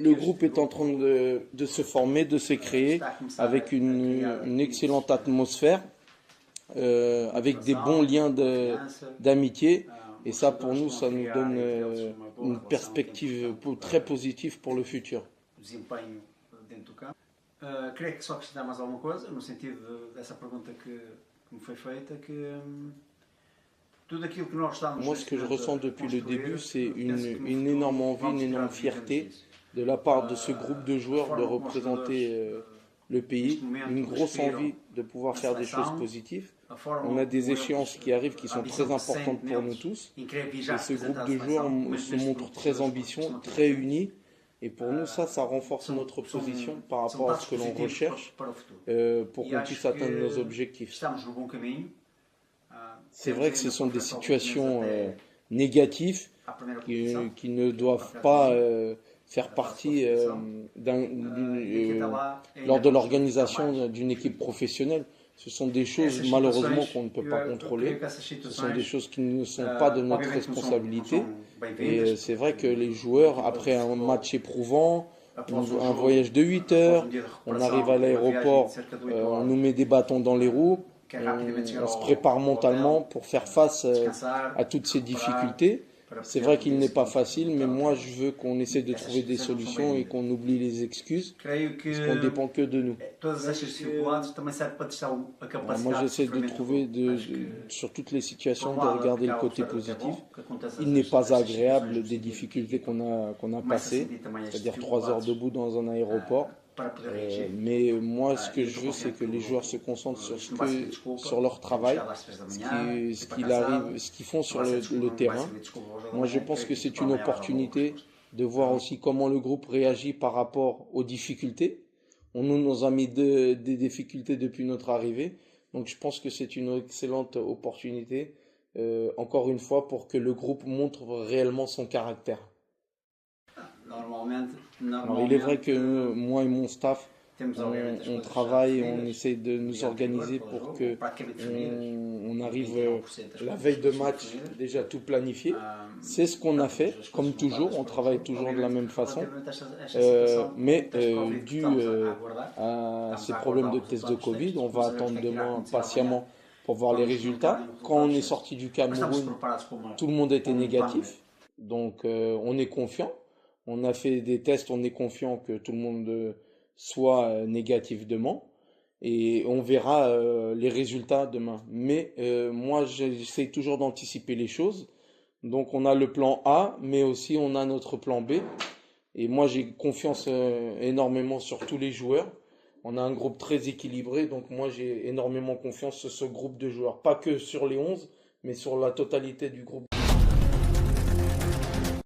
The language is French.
Le groupe est en train de se former, de se créer avec une excellente atmosphère, avec des bons liens d'amitié. Et ça, pour nous, ça nous donne une perspective très positive pour le futur. Queria só acrescentar mais alguma coisa, no sentido dessa pergunta que me foi feita, que tudo aquilo que nós estamos... Moi, ce que je ressens depuis le début, c'est une énorme envie, une énorme fierté de la part de ce groupe de joueurs de représenter le pays, une grosse envie de pouvoir faire des choses positives. On a des échéances qui arrivent qui sont très importantes pour nous tous. Et ce groupe de joueurs se montre très ambitieux, très unis. Et pour nous, ça renforce notre position par rapport à ce que l'on recherche pour qu'on puisse atteindre nos objectifs. C'est vrai que ce sont des situations négatives qui ne doivent pas faire partie lors de l'organisation d'une équipe professionnelle. Ce sont des choses malheureusement qu'on ne peut pas contrôler. Ce sont des choses qui ne sont pas de notre responsabilité. Et c'est vrai que les joueurs, après un match éprouvant, un voyage de 8 heures, on arrive à l'aéroport, on nous met des bâtons dans les roues, on se prépare mentalement pour faire face à toutes ces difficultés. C'est vrai qu'il n'est pas facile, mais moi je veux qu'on essaie de trouver des solutions et qu'on oublie les excuses, parce qu'on ne dépend que de nous. Moi j'essaie de trouver, sur toutes les situations, de regarder le côté positif. Il n'est pas agréable des difficultés qu'on a passées, c'est-à-dire 3 heures debout dans un aéroport. Mais moi, ce que je veux, c'est que les joueurs se concentrent sur leur travail, ce qu'ils font sur le terrain. Moi, je pense que c'est une opportunité de voir aussi comment le groupe réagit par rapport aux difficultés. On nous a mis des difficultés depuis notre arrivée. Donc, je pense que c'est une excellente opportunité, encore une fois, pour que le groupe montre réellement son caractère. Alors, il est vrai que moi et mon staff, on travaille, on essaie de nous organiser pour que on arrive la veille de match déjà tout planifié. C'est ce qu'on a fait, comme toujours, on travaille toujours de la même façon. Mais dû à ces problèmes de test de Covid, on va attendre demain patiemment pour voir les résultats. Quand on est sorti du Cameroun, tout le monde était négatif, donc on est confiant. On a fait des tests, on est confiant que tout le monde soit négatif demain et on verra les résultats demain. Mais moi, j'essaie toujours d'anticiper les choses. Donc on a le plan A, mais aussi on a notre plan B. Et moi, j'ai confiance énormément sur tous les joueurs. On a un groupe très équilibré, donc moi, j'ai énormément confiance sur ce groupe de joueurs. Pas que sur les 11, mais sur la totalité du groupe.